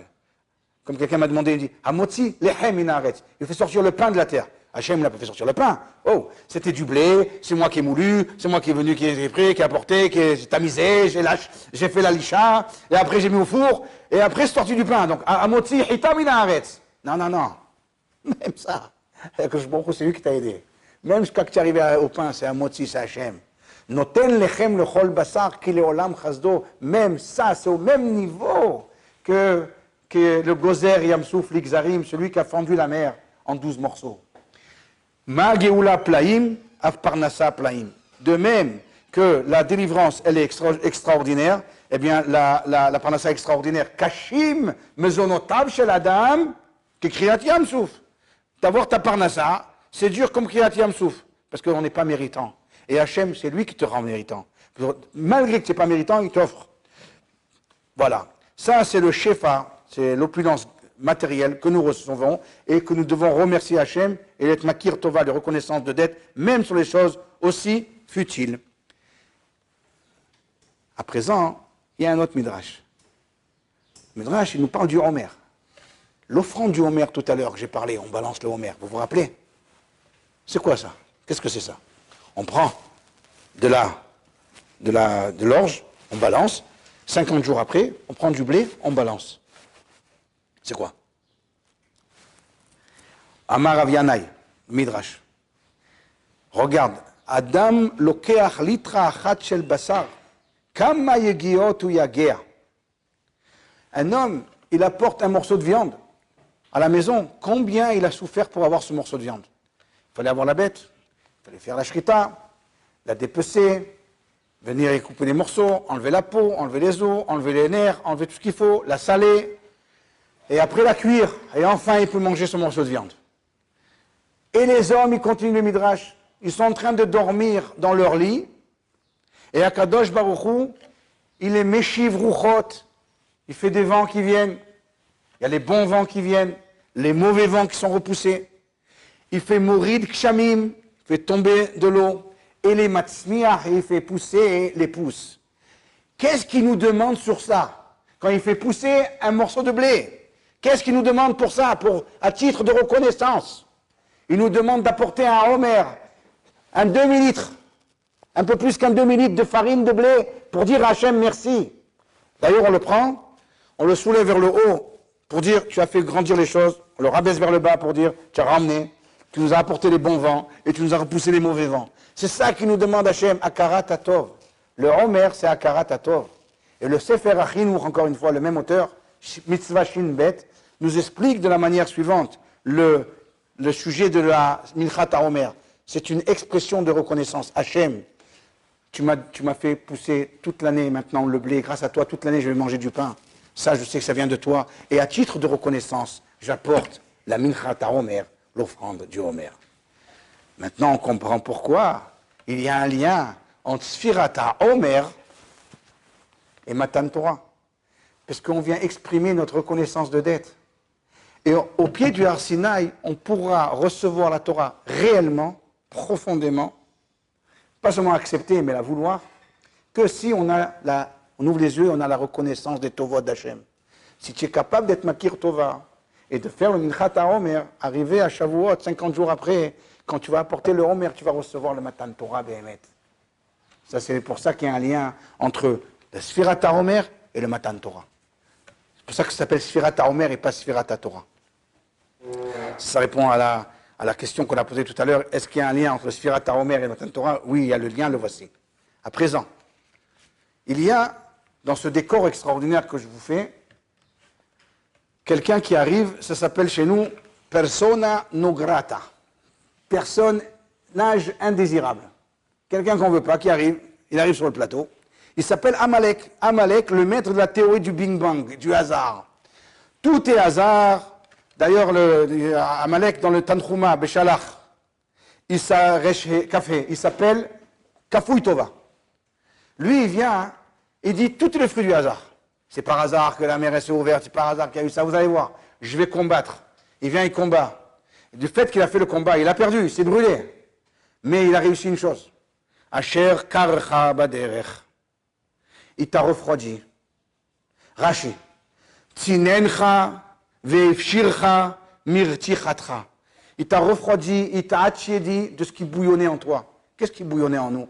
Comme quelqu'un m'a demandé, il dit, Hamotzi lehem minaret. Il fait sortir le pain de la terre. Hachem n'a pas fait sortir le pain. Oh, c'était du blé, c'est moi qui ai moulu, c'est moi qui est venu, qui ai pris, qui ai apporté, qui ai tamisé, j'ai fait la licha, et après j'ai mis au four, et après c'est sorti du pain. Donc, amotzi hitam ina haaretz. Non, non, non. Même ça, c'est lui qui t'a aidé. Même quand tu es arrivé au pain, c'est amotzi, c'est Hachem. Noten lechem lechol basar ki leolam chasdo. Même ça, c'est au même niveau que le gozer yamsouf l'ixarim, celui qui a fendu la mer en 12 morceaux. Ma geoula plaim, af parnasa plaim. De même que la délivrance, elle est extraordinaire, eh bien, la parnasa extraordinaire, kashim mezonotav shel adam, qui kriyat yamsouf. D'avoir ta parnasa, c'est dur comme kriyat yamsouf, parce qu'on n'est pas méritant. Et Hachem, c'est lui qui te rend méritant. Malgré que tu n'es pas méritant, il t'offre. Voilà. Ça, c'est le shefa, c'est l'opulence matérielle que nous recevons et que nous devons remercier Hachem et être makir tova, de reconnaissance de dette, même sur les choses aussi futiles. À présent, il y a un autre midrash. Le midrash, il nous parle du Homer. L'offrande du Homer tout à l'heure que j'ai parlé, on balance le Homer. Vous vous rappelez? C'est quoi ça? Qu'est-ce que c'est ça? On prend de l'orge, on balance. 50 jours après, on prend du blé, on balance. C'est quoi? Amar Avianai, Midrash. Regarde, Adam lokeach litra achat shel basar, kama yegiot ou yagea. Un homme, il apporte un morceau de viande à la maison. Combien il a souffert pour avoir ce morceau de viande? Il fallait avoir la bête, il fallait faire la shrita, la dépecer, venir y couper les morceaux, enlever la peau, enlever les os, enlever les nerfs, enlever tout ce qu'il faut, la saler, et après la cuire, et enfin il peut manger ce morceau de viande. Et les hommes, ils continuent le midrash, ils sont en train de dormir dans leur lit, et Akadosh Baruch Hu, il est meshiv ruchot, il fait des vents qui viennent, il y a les bons vents qui viennent, les mauvais vents qui sont repoussés, il fait morid kshamim, il fait tomber de l'eau, et les matzmiach, il fait pousser les pousses. Qu'est-ce qu'il nous demande sur ça? Quand il fait pousser un morceau de blé, qu'est-ce qu'il nous demande pour ça, à titre de reconnaissance? Il nous demande d'apporter un homer, un demi-litre, un peu plus qu'un demi-litre de farine de blé, pour dire à Hachem merci. D'ailleurs, on le prend, on le soulève vers le haut, pour dire tu as fait grandir les choses, on le rabaisse vers le bas pour dire tu as ramené, tu nous as apporté les bons vents, et tu nous as repoussé les mauvais vents. C'est ça qu'il nous demande Hachem, Akarat Atov. Le Homer, c'est Akarat Atov. Et le Sefer Achinour, encore une fois, le même auteur, Mitzvah Shin Bet, nous explique de la manière suivante le sujet de la Milchat HaOmer. C'est une expression de reconnaissance. Hachem, tu m'as fait pousser toute l'année maintenant le blé. Grâce à toi, toute l'année, je vais manger du pain. Ça, je sais que ça vient de toi. Et à titre de reconnaissance, j'apporte la Milchat HaOmer, l'offrande du Homer. Maintenant, on comprend pourquoi il y a un lien entre Sfirat HaOmer et Matan Torah. Parce qu'on vient exprimer notre reconnaissance de dette. Et au pied du Har Sinaï, on pourra recevoir la Torah réellement, profondément, pas seulement accepter, mais la vouloir, que si on ouvre les yeux, on a la reconnaissance des Tovot d'Hachem. Si tu es capable d'être Makir Tova et de faire le Minchat HaOmer, arriver à Shavuot, 50 jours après, quand tu vas apporter le Homer, tu vas recevoir le Matan Torah Behemet. Ça, c'est pour ça qu'il y a un lien entre le Sfirat HaOmer et le Matan Torah. C'est pour ça que ça s'appelle Sfirat HaOmer et pas Sfirat HaTorah. Ça répond à la question qu'on a posée tout à l'heure. Est-ce qu'il y a un lien entre Sfirat HaOmer et le Matan Torah? Oui, il y a le lien, le voici. À présent, il y a, dans ce décor extraordinaire que je vous fais, quelqu'un qui arrive, ça s'appelle chez nous persona non grata. Personnage indésirable. Quelqu'un qu'on ne veut pas, qui arrive, il arrive sur le plateau. Il s'appelle Amalek. Amalek, le maître de la théorie du Big Bang, du hasard. Tout est hasard. D'ailleurs, Amalek, dans le Tanchuma, Beshalach, il s'appelle Kafouy Tova. Lui, il vient, il dit tout est le fruit du hasard. C'est par hasard que la mer s'est ouverte, c'est par hasard qu'il y a eu ça. Vous allez voir, je vais combattre. Il vient, il combat. Et du fait qu'il a fait le combat, il a perdu, il s'est brûlé. Mais il a réussi une chose. Asher karcha baderech. Il t'a refroidi. Rashi. Tzinencha ve'efshircha mirtichatcha. il t'a refroidi, il t'a attiédi de ce qui bouillonnait en toi. Qu'est-ce qui bouillonnait en nous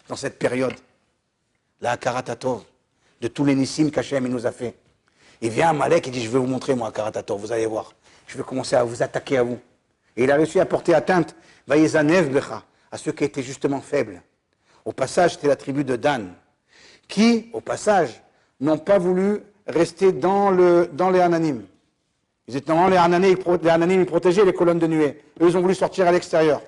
dans cette période? La Hakarat de tous les nissim qu'Hachem nous a fait. Il vient à Amalek et dit, je vais vous montrer moi Hakarat, vous allez voir. Je vais commencer à vous attaquer à vous. Et il a réussi à porter atteinte, Vayezanev Becha, à ceux qui étaient justement faibles. Au passage, c'était la tribu de Dan, qui, au passage, n'ont pas voulu rester dans les Hananim. Ils étaient dans les Hananim, ils protégeaient les colonnes de nuée. Eux, ils ont voulu sortir à l'extérieur.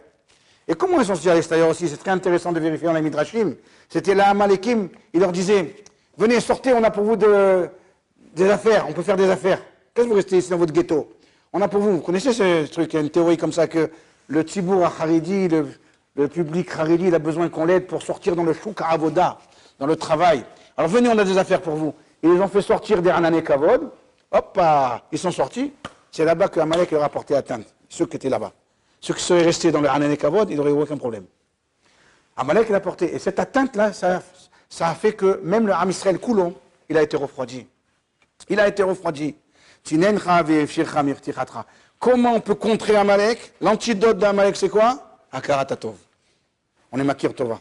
Et comment ils sont sortis à l'extérieur aussi? C'est très intéressant de vérifier dans les Midrashim. C'était la Amalekim, il leur disait, venez, sortez, on a pour vous des affaires, on peut faire des affaires. Qu'est-ce que vous restez ici dans votre ghetto? On a pour vous connaissez ce truc, il y a une théorie comme ça que le Tzibour Haridi, le public Haridi, il a besoin qu'on l'aide pour sortir dans le chouk avoda, dans le travail. Alors venez, on a des affaires pour vous. Ils les ont fait sortir des Hanané Kavod, hop, ils sont sortis, c'est là-bas que Amalek leur a porté atteinte, ceux qui étaient là-bas. Ceux qui seraient restés dans les Hanané Kavod, ils n'auraient eu aucun problème. Amalek l'a porté, et cette atteinte-là, ça a fait que même le Ham Israël Koulon, il a été refroidi. Il a été refroidi. Comment on peut contrer Amalek? L'antidote d'Amalek, c'est quoi? Hakarat Tov. On est Makir Tova.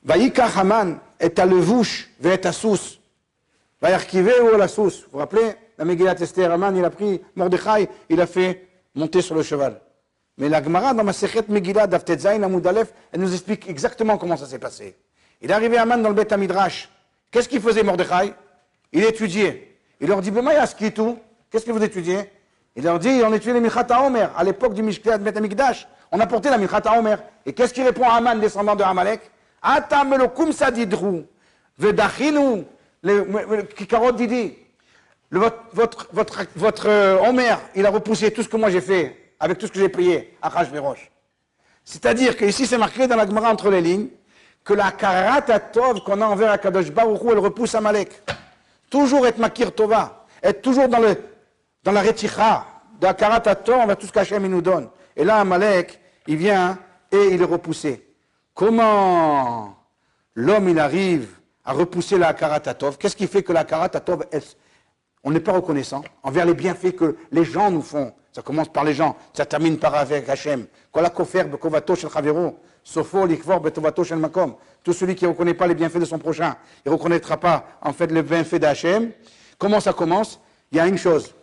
Vayikach Haman et à levouche et à sous. Vayarkivé ou la sous. Vous vous rappelez? La Megillat Esther, Haman, il a pris Mordechai, il a fait monter sur le cheval. Mais la Gemara, dans ma Sechet Megillah, Daftet Zayin, Amoud Aleph, elle nous explique exactement comment ça s'est passé. Il est arrivé Haman dans le Beth Midrash. Qu'est-ce qu'il faisait Mordechai? Il étudiait. Il leur dit, Bemaya, ce qui est tout? Qu'est-ce que vous étudiez? Il leur dit, on étudiait les Milchat HaOmer. À l'époque du Mishklat Beth Amikdash, on a porté la Milchat HaOmer. Et qu'est-ce qu'il répond à Haman, descendant de Amalek? Ata melokum sadidru, vedachinu, le Kikarot Didi. Votre Omer, il a repoussé tout ce que moi j'ai fait, avec tout ce que j'ai payé à Hachvérosh. C'est-à-dire qu'ici, c'est marqué dans la Gemara entre les lignes, que la Karat Tov qu'on a envers Akadosh Baruch Hu, elle repousse Amalek. Toujours être Makir Tova, être toujours dans la Reticha, de la Karat Tov, on va tout ce qu'Hachem nous donne. Et là, Amalek, il vient et il est repoussé. Comment l'homme, il arrive à repousser la Karat Tov? Qu'est-ce qui fait que la Karat Tov, on n'est pas reconnaissant envers les bienfaits que les gens nous font? Ça commence par les gens, ça termine par avec Hachem. Tout celui qui ne reconnaît pas les bienfaits de son prochain, il ne reconnaîtra pas en fait les bienfaits d'Hachem. Comment ça commence? Il y a une chose,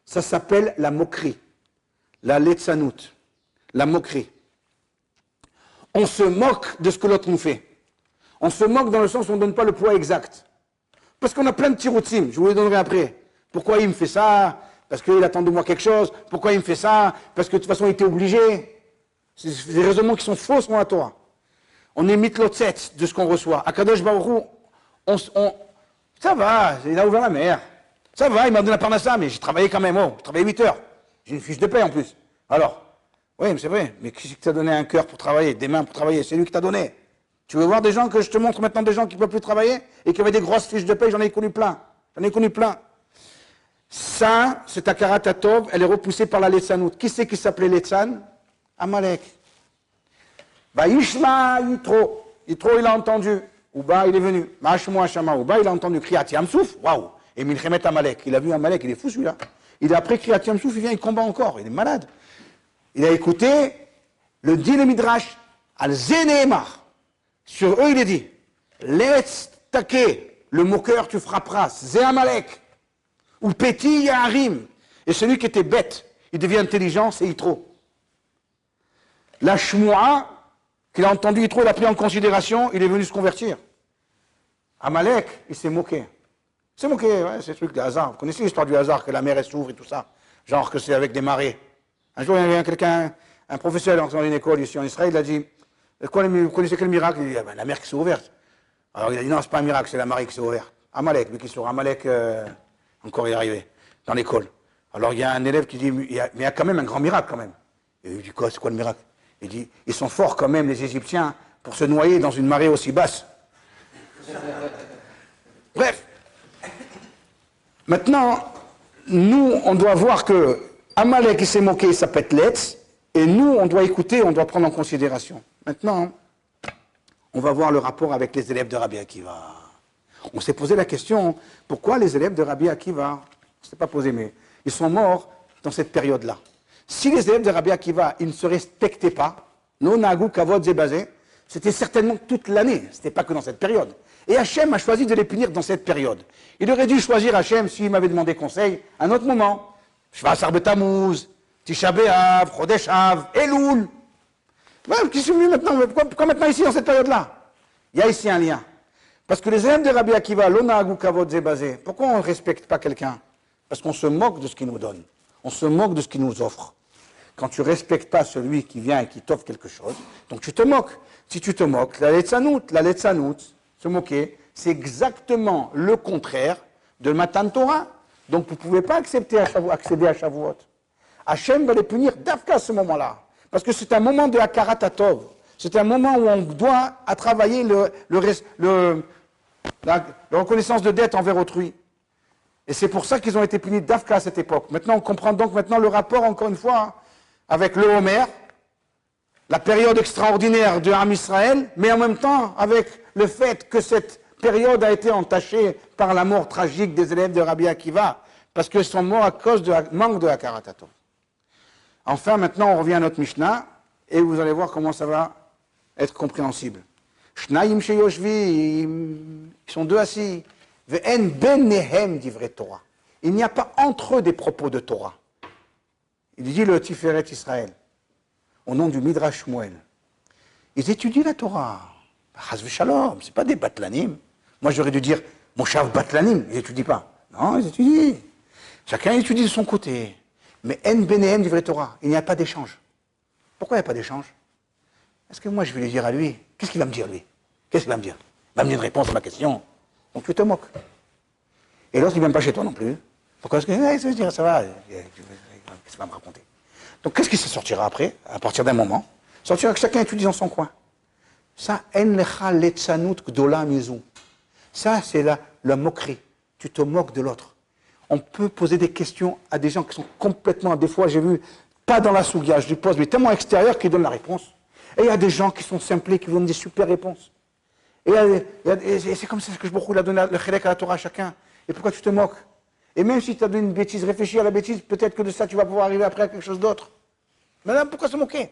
ça s'appelle la moquerie, la letzanout, la moquerie. On se moque de ce que l'autre nous fait. On se moque dans le sens où on ne donne pas le poids exact. Parce qu'on a plein de tiroutsim, je vous les donnerai après. Pourquoi il me fait ça? Parce qu'il attend de moi quelque chose. Pourquoi il me fait ça? Parce que de toute façon, il était obligé. C'est des raisonnements qui sont faux selon la Torah. On est mitlotzet de ce qu'on reçoit. À Kadosh Baruch Hu, ça va, il a ouvert la mer. Ça va, il m'a donné la parnassa, mais j'ai travaillé quand même. Oh, j'ai travaillé 8 heures. J'ai une fiche de paie en plus. Alors, oui, c'est vrai, mais qui t'a donné un cœur pour travailler, des mains pour travailler? C'est lui qui t'a donné. Tu veux voir des gens que je te montre maintenant, des gens qui ne peuvent plus travailler et qui avaient des grosses fiches de paie? J'en ai connu plein. J'en ai connu plein. Ça, cette Hakarat Tov, elle est repoussée par la Letzanout. Qui c'est qui s'appelait Letzan? Amalek. Yishma Yitro. Yitro, il a entendu. Ouba, il est venu. Ma'ashmo Hashama. Ouba, il a entendu Kriyat Yamsouf. Waouh. Et Milchemet Amalek. Il a vu Amalek, il est fou celui-là. Il a après Kriyat Yamsouf, il vient, il combat encore. Il est malade. Il a écouté le din et Midrash al Zeneemar. Sur eux, il est dit Let's take, le moqueur, tu frapperas. Zé Amalek. Ou petit Yaharim. Et celui qui était bête, il devient intelligent, c'est Yitro. La Shmoua, qu'il a entendu Yitro, il a pris en considération, il est venu se convertir. Amalek, il s'est moqué. Il s'est moqué, ouais, c'est le truc de hasard. Vous connaissez l'histoire du hasard, que la mer elle s'ouvre et tout ça. Genre que c'est avec des marées. Un jour, il y avait quelqu'un, un professeur dans une école ici en Israël, il a dit, vous connaissez quel miracle? Il dit, ah ben, la mer qui s'est ouverte. Alors il a dit, non, c'est pas un miracle, c'est la marée qui s'est ouverte. Amalek, lui qui s'ouvre. Amalek, encore y arrivé, dans l'école. Alors il y a un élève qui dit, mais il y a quand même un grand miracle quand même. Et il dit, quoi, c'est quoi le miracle? Il dit, ils sont forts quand même, les Égyptiens, pour se noyer dans une marée aussi basse. Bref. Maintenant, nous, on doit voir que Amalek, il s'est moqué, il s'appelle Letz, et nous, on doit écouter, on doit prendre en considération. Maintenant, on va voir le rapport avec les élèves de Rabbi Akiva. On s'est posé la question, pourquoi les élèves de Rabbi Akiva? On ne s'est pas posé, mais Ils sont morts dans cette période-là. Si les élèves de Rabbi Akiva, ils ne se respectaient pas, non nagu kavod zebazé, c'était certainement toute l'année, ce n'était pas que dans cette période. Et Hachem a choisi de les punir dans cette période. Il aurait dû choisir Hachem, s'il m'avait demandé conseil, à un autre moment. Shvasar Betamuz, Tisha B'Av, Chodesh Av, Elul. Qui sont venus maintenant, pourquoi maintenant ici, dans cette période-là? Il y a ici un lien. Parce que les élèves de Rabbi Akiva, l'ona agu kavod zebazé, pourquoi on ne respecte pas quelqu'un? Parce qu'on se moque de ce qu'il nous donne. On se moque de ce qu'il nous offre. Quand tu ne respectes pas celui qui vient et qui t'offre quelque chose, donc tu te moques. Si tu te moques, la letzanout, se moquer, c'est exactement le contraire de Matan Torah. Donc vous ne pouvez pas accéder à Shavuot. Hachem va les punir d'Afka à ce moment-là. Parce que c'est un moment de Hakarat Hatov. C'est un moment où on doit travailler la reconnaissance de dette envers autrui. Et c'est pour ça qu'ils ont été punis d'Afka à cette époque. Maintenant, on comprend donc maintenant le rapport, encore une fois, avec le Homer, la période extraordinaire de Ham Israël, mais en même temps avec le fait que cette période a été entachée par la mort tragique des élèves de Rabbi Akiva, parce qu'ils sont morts à cause du manque de Hakarat Hatov. Enfin, maintenant, on revient à notre Mishnah, et vous allez voir comment ça va être compréhensible. Shnayim sheyoshvim, ils sont deux assis. Ve'en benehem divrei Torah. Il n'y a pas entre eux des propos de Torah. Il dit le Tiferet Israël, au nom du Midrash Shmuel. Ils étudient la Torah. Chas v'shalom, c'est pas des batlanim. Moi, j'aurais dû dire Moshav batlanim, ils n'étudient pas. Non, ils étudient. Chacun étudie de son côté. Mais en benehem divrei Torah, il n'y a pas d'échange. Pourquoi il n'y a pas d'échange? Est-ce que moi, je vais lui dire à lui, qu'est-ce qu'il va me dire, lui? Qu'est-ce qu'il va me dire? Il va me dire une réponse à ma question. Donc tu te moques. Et l'autre, il ne vient pas chez toi non plus. Pourquoi est-ce que ça veut dire, ça va? Qu'est-ce qu'il va me raconter? Donc qu'est-ce qui se sortira après, à partir d'un moment? Sortira que chacun étudie dans son coin. Ça, en lecha letzanut gdola mizu. Ça, c'est la moquerie. Tu te moques de l'autre. On peut poser des questions à des gens qui sont complètement, des fois, j'ai vu, pas dans la sougia, je lui pose, mais tellement extérieur qu'ils donnent la réponse. Et il y a des gens qui sont simplés, qui donnent des super réponses. Et c'est comme ça que je beaucoup a donné le chélek à la Torah à chacun. Et pourquoi tu te moques? Et même si tu as donné une bêtise, réfléchis à la bêtise, peut-être que de ça tu vas pouvoir arriver après à quelque chose d'autre. Mais là, pourquoi se moquer?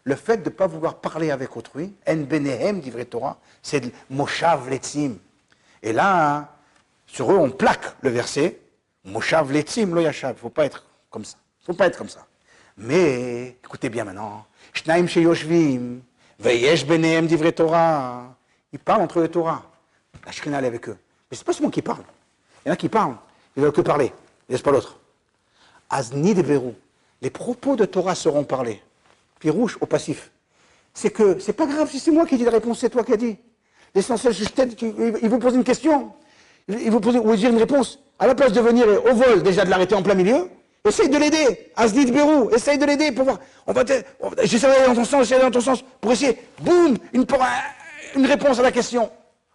Le fait de ne pas vouloir parler avec autrui, en benehem divrei Torah, c'est moshav letzim. Et là, sur eux, on plaque le verset, moshav letzim lo yashav. Il ne faut pas être comme ça. Il ne faut pas être comme ça. Mais, écoutez bien maintenant, shnaim sheyoshvim, veyesh benehem divrei Torah. Ils parlent entre eux de Torah. La Shrina, elle est avec eux. Mais ce n'est pas seulement qu'ils parlent. Il y en a qui parlent. Ils ne veulent que parler. Ils ne laissent pas l'autre. Azni de Verou. Les propos de Torah seront parlés. Pirouche au passif. C'est que, c'est pas grave si c'est moi qui dis la réponse, c'est toi qui as dit. L'essentiel, il vous pose une question. Il vous dire une réponse. À la place de venir au vol, déjà de l'arrêter en plein milieu, essaye de l'aider. Azni de Verou. Essaye de l'aider pour voir. J'essaie d'aller dans ton sens, j'essaie d'aller dans ton sens. Pour essayer, boum, une réponse à la question.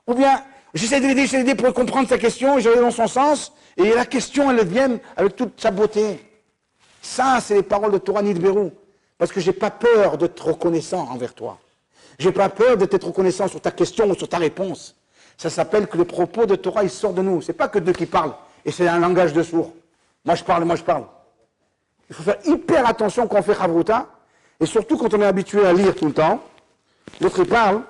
Ou bien, j'essaie de l'aider pour comprendre sa question, et je vais dans son sens, et la question, elle vient avec toute sa beauté. Ça, c'est les paroles de Torah Nidberu. Parce que je n'ai pas peur d'être reconnaissant envers toi. Je n'ai pas peur d'être reconnaissant sur ta question ou sur ta réponse. Ça s'appelle que le propos de Torah, il sort de nous. Ce n'est pas que deux qui parlent, et c'est un langage de sourds. Moi je parle, moi je parle. Il faut faire hyper attention quand on fait Chavruta, et surtout quand on est habitué à lire tout le temps. L'autre il parle,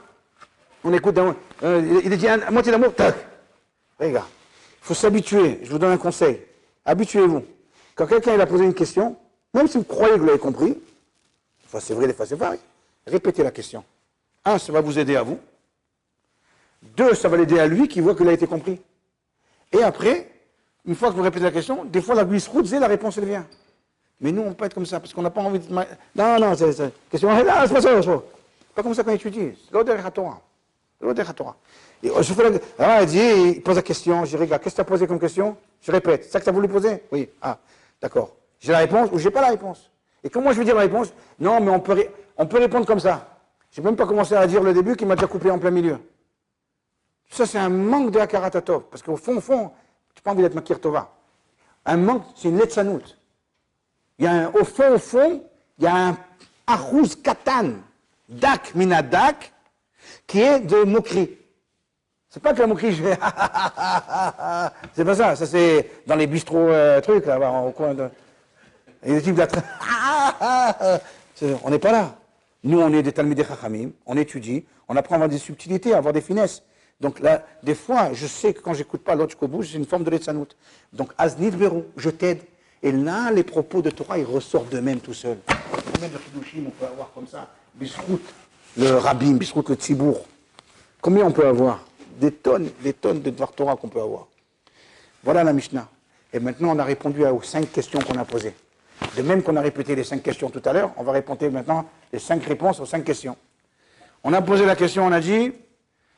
on écoute, il dit à moitié d'amour, tac. Regarde, il faut s'habituer. Je vous donne un conseil. Habituez-vous. Quand quelqu'un il a posé une question, même si vous croyez que vous l'avez compris, des fois c'est vrai, des fois c'est vrai, répétez la question. Un, ça va vous aider à vous. Deux, ça va l'aider à lui qui voit qu'il a été compris. Et après, une fois que vous répétez la question, des fois la bouche route, la réponse elle vient. Mais nous, on peut être comme ça, parce qu'on n'a pas envie de... Non, c'est question... Ah, c'est pas ça, c'est pas comme ça qu'on étudie. C'est l'ordre de la Torah. Il pose la question, je dis, regarde, qu'est-ce que tu as posé comme question? Je répète, c'est ça que tu as voulu poser? Oui, ah, d'accord. J'ai la réponse ou j'ai pas la réponse? Et comment je vais dire la réponse? Non, mais on peut répondre comme ça. Je n'ai même pas commencé à dire le début qui m'a déjà coupé en plein milieu. Ça, c'est un manque de Hakarat Hatov. Parce qu'au fond, tu n'as pas envie d'être Makir Tova. Un manque, c'est une letzanout. Au fond, il y a un Achouz Katan, Dak Minadak, qui est de moquerie. C'est pas que la moquerie, je fais c'est pas ça. Ça, c'est dans les bistrots trucs, là, au coin de. Et les types d'attrait. On n'est pas là. Nous, on est des Talmidei Chachamim, on étudie, on apprend à avoir des subtilités, à avoir des finesses. Donc là, des fois, je sais que quand j'écoute pas l'autre jusqu'au bout, c'est une forme de l'Etzanout. Donc, Aznit Verou, je t'aide. Et là, les propos de Torah, ils ressortent d'eux-mêmes tout seuls. Combien de Chidushim on peut avoir comme ça? Bisrout, le Rabbin, Bisrout, le Tzibour. Combien on peut avoir? Des tonnes de Dvar Torah qu'on peut avoir. Voilà la Mishnah. Et maintenant, on a répondu aux 5 questions qu'on a posées. De même qu'on a répété les 5 questions tout à l'heure, on va répondre maintenant les 5 réponses aux 5 questions. On a posé la question, on a dit,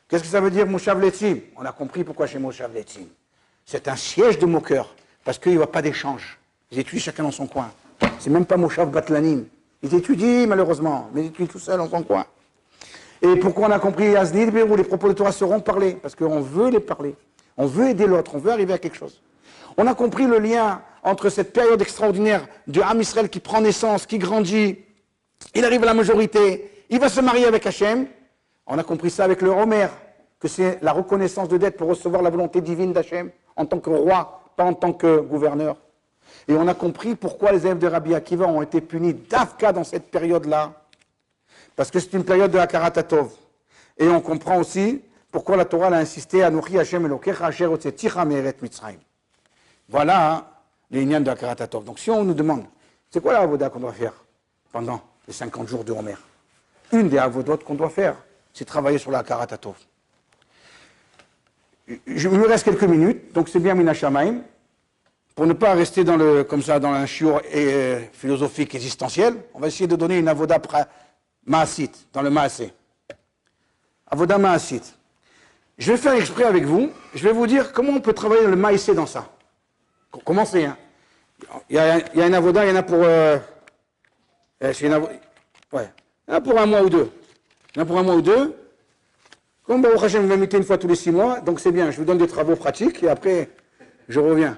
qu'est-ce que ça veut dire Moshav Letzim? On a compris pourquoi chez Moshav Letzim. C'est un siège de moqueurs, parce qu'il n'y a pas d'échange. Ils étudient chacun dans son coin. C'est même pas Moshav Batlanim. Ils étudient malheureusement, mais ils étudient tout seuls dans son coin. Et pourquoi on a compris Aznid où les propos de Torah seront parlés? Parce qu'on veut les parler. On veut aider l'autre, on veut arriver à quelque chose. On a compris le lien entre cette période extraordinaire de Ham Israël qui prend naissance, qui grandit, il arrive à la majorité, il va se marier avec Hachem. On a compris ça avec le Homer, que c'est la reconnaissance de dette pour recevoir la volonté divine d'Hachem en tant que roi, pas en tant que gouverneur. Et on a compris pourquoi les élèves de Rabbi Akiva ont été punis d'Afka dans cette période-là. Parce que c'est une période de Hakarat Tov. Et on comprend aussi pourquoi la Torah a insisté à Nochi Hachem Elokecha Asher Hotzeticha Me'eret Mitzrayim. Voilà les lignes de Hakarat Tov. Donc si on nous demande, c'est quoi la avoda qu'on doit faire pendant les 50 jours de Homer? Une des avodotes qu'on doit faire, c'est travailler sur la Hakarat Tov. Il me reste quelques minutes, donc c'est bien Mina Shamaim. Pour ne pas rester dans comme ça, dans un shiur philosophique existentiel, on va essayer de donner une avoda ma'asit, dans le ma'asé. Avoda ma'asit. Je vais faire exprès avec vous, je vais vous dire comment on peut travailler le ma'asé dans ça. Commencez, hein. Il y a une avoda, il y en a pour... ouais. Il y en a pour un mois ou deux. Il y en a pour un mois ou deux. Comme Baruch Hashem va m'inviter une fois tous les 6 mois, donc c'est bien, je vous donne des travaux pratiques et après, je reviens.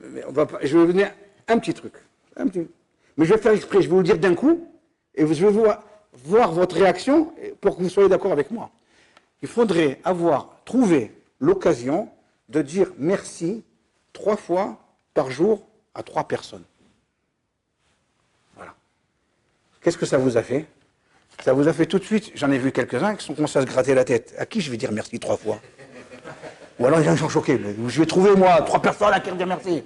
Je vais vous donner un petit truc. Mais je vais faire exprès, je vais vous le dire d'un coup, et je vais voir votre réaction pour que vous soyez d'accord avec moi. Il faudrait avoir trouvé l'occasion de dire merci 3 fois par jour à 3 personnes. Voilà. Qu'est-ce que ça vous a fait? Ça vous a fait tout de suite, j'en ai vu quelques-uns qui sont commencés à se gratter la tête. À qui je vais dire merci 3 fois? Ou alors les gens sont choqués. Je vais trouver, moi, 3 personnes à qui dire merci.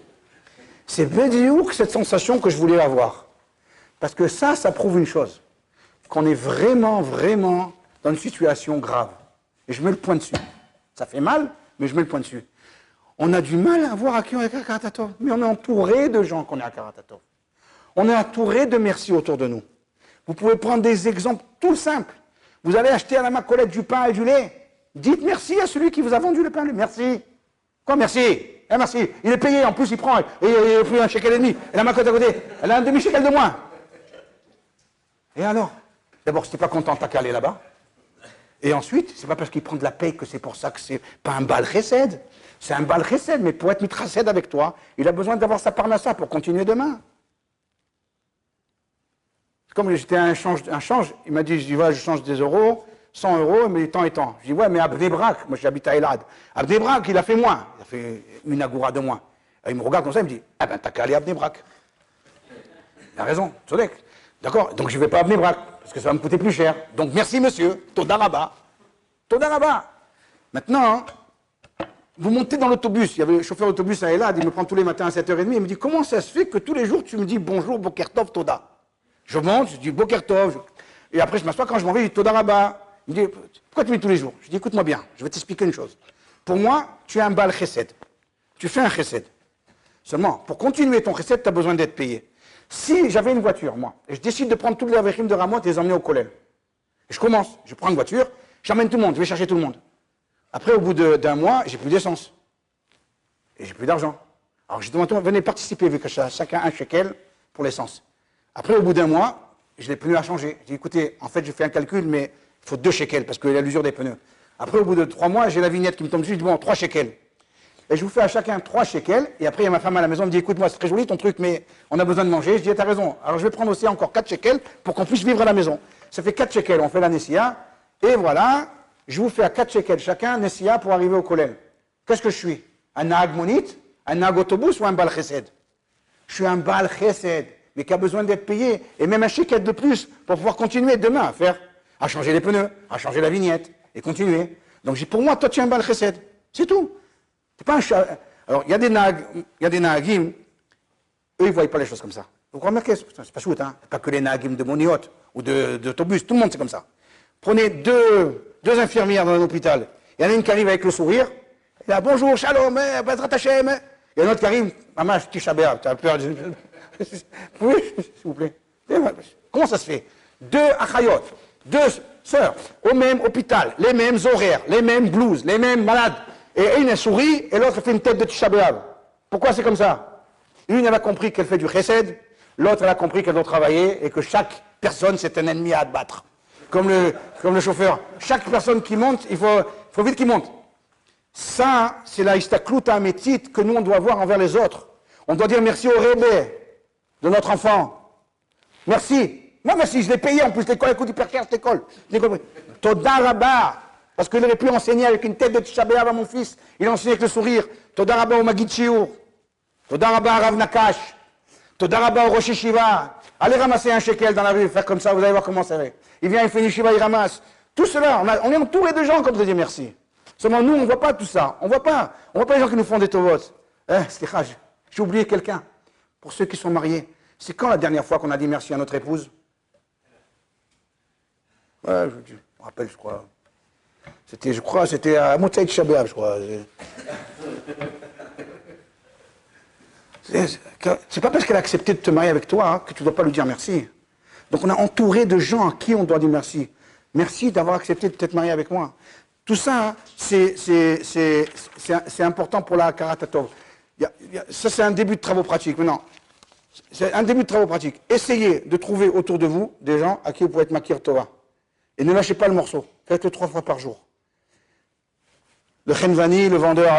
C'est bédiouk cette sensation que je voulais avoir. Parce que ça prouve une chose. Qu'on est vraiment, vraiment dans une situation grave. Et je mets le point dessus. Ça fait mal, mais je mets le point dessus. On a du mal à voir à qui on est à Hakarat Tov. Mais on est entouré de gens qu'on est à Hakarat Tov. On est entouré de merci autour de nous. Vous pouvez prendre des exemples tout simples. Vous allez acheter à la Macolette du pain et du lait. Dites merci à celui qui vous a vendu le pain. Merci. Quoi, merci? Eh, merci. Il est payé, en plus il prend. Et il a pris un shekel et demi. Et la Macolette à côté, elle a un demi-shekel de moins. Et alors? D'abord, si tu n'es pas content, t'as qu'à aller là-bas. Et ensuite, c'est pas parce qu'il prend de la paye que c'est pour ça que c'est pas un bal chesed. C'est un bal chesed, mais pour être mitraced avec toi, il a besoin d'avoir sa parnassa pour continuer demain. Comme j'étais à un change, il m'a dit, je dis, voilà, je change des euros, 100 euros, mais tant et tant. Je dis, ouais, mais à Bnei-Brak, moi j'habite à Elad. À Bnei-Brak, il a fait moins. Il a fait une agoura de moins. Et il me regarde comme ça, il me dit, ah ben t'as qu'à aller à Bnei-Brak. Il a raison, Tzodek. D'accord? Donc je ne vais pas à Bnei-Brak, parce que ça va me coûter plus cher. Donc merci monsieur, Toda Rabba. Toda Rabba. Maintenant, vous montez dans l'autobus, il y avait le chauffeur d'autobus à Elad, il me prend tous les matins à 7h30, il me dit, comment ça se fait que tous les jours tu me dis bonjour, Bokertov, Toda? Je monte, je dis Bokertov, et après je m'assois, quand je m'en vais, je dis Toda Rabba. Il me dit, pourquoi tu me dis tous les jours? Je dis, écoute-moi bien, je vais t'expliquer une chose. Pour moi, tu es un bal chesed. Tu fais un chesed. Seulement, pour continuer ton chesed, tu as besoin d'être payé. Si j'avais une voiture, moi, et je décide de prendre toutes les avérims de Ramot et les emmener au Kollel, et je commence, je prends une voiture, j'emmène tout le monde, je vais chercher tout le monde. Après, au bout d'un mois, j'ai plus d'essence. Et j'ai plus d'argent. Alors je demande, venez participer, vu que chacun un shekel pour l'essence. Après, au bout d'un mois, je n'ai plus à changer. J'ai dit, écoutez, en fait, j'ai fait un calcul, mais il faut 2 shekels, parce qu'il y a l'usure des pneus. Après, au bout de 3 mois, j'ai la vignette qui me tombe dessus, je dis, bon, 3 shekels. Et je vous fais à chacun 3 shekels, et après, il y a ma femme à la maison, elle me dit, écoute-moi, c'est très joli ton truc, mais on a besoin de manger. Je dis, t'as raison. Alors je vais prendre aussi encore 4 shekels pour qu'on puisse vivre à la maison. Ça fait 4 shekels, on fait la Nessia, et voilà, je vous fais à 4 shekels chacun, Nessia, pour arriver au Kollel. Qu'est-ce que je suis? Un nahag monite, un nahag autobus ou un bal chesed? Je suis un bal chesed, mais qui a besoin d'être payé, et même un shekel de plus pour pouvoir continuer demain à faire, à changer les pneus, à changer la vignette, et continuer. Donc pour moi, toi tu es un bal chesed. C'est tout. C'est pas un chat. Alors il y a des nahagim, eux ils ne voient pas les choses comme ça. Vous remarquez, c'est pas shoot, hein? Pas que les nahagim de moniot ou d'autobus, tout le monde c'est comme ça. Prenez deux infirmières dans un hôpital. Il y en a une qui arrive avec le sourire. Il a bonjour, shalom, Bezrat Hashem. Il y en a un autre qui arrive, maman, Tisha B'Av, tu as peur. Oui, s'il vous plaît. Comment ça se fait? 2 achayot, 2 sœurs, au même hôpital, les mêmes horaires, les mêmes blues, les mêmes malades. Et une elle sourit et l'autre fait une tête de Tisha B'Av. Pourquoi c'est comme ça? Une, elle a compris qu'elle fait du chesed, l'autre, elle a compris qu'elle doit travailler et que chaque personne, c'est un ennemi à abattre. Comme le chauffeur. Chaque personne qui monte, il faut vite qu'il monte. Ça, c'est la istaklouta amétit que nous, on doit avoir envers les autres. On doit dire merci au Rébé de notre enfant. Merci. Non, merci, je l'ai payé en plus, l'école coûte hyper cher, cette école. Toda Rabba, parce qu'il aurait pu enseigner avec une tête de Tisha B'Av à mon fils. Il a enseigné avec le sourire. Toda Rabba au Magid Shiur. Toda Rabba à Rav Nakash. Toda Rabba au Rosh Yeshiva. Allez ramasser un shekel dans la rue, faire comme ça, vous allez voir comment ça va. Il vient, il fait une yeshiva, il ramasse. Tout cela, on est entouré de gens comme vous dire merci. Seulement nous, on ne voit pas tout ça. On ne voit pas les gens qui nous font des tovot. J'ai oublié quelqu'un. Pour ceux qui sont mariés, c'est quand la dernière fois qu'on a dit merci à notre épouse? Ouais, je me rappelle, je crois. C'était à Moutsaï Tisha B'Av, je crois. C'est pas parce qu'elle a accepté de te marier avec toi hein, que tu ne dois pas lui dire merci. Donc on est entouré de gens à qui on doit dire merci. Merci d'avoir accepté de t'être marié avec moi. Tout ça, hein, c'est important pour la karatatov. Ça, c'est un début de travaux pratiques. Maintenant, c'est un début de travaux pratiques. Essayez de trouver autour de vous des gens à qui vous pouvez être makir tova. Et ne lâchez pas le morceau. Faites-le 3 fois par jour. Le chenvani, le vendeur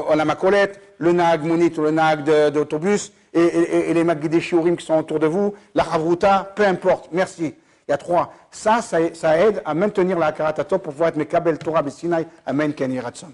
à la macolette, le nahag monit ou le nahag d'autobus, et les maguidés shiurim qui sont autour de vous, la chavruta, peu importe, merci. Il y a 3. Ça aide à maintenir la karatatov pour pouvoir être mekabel Torah B'Sinai, amen ken yiratson.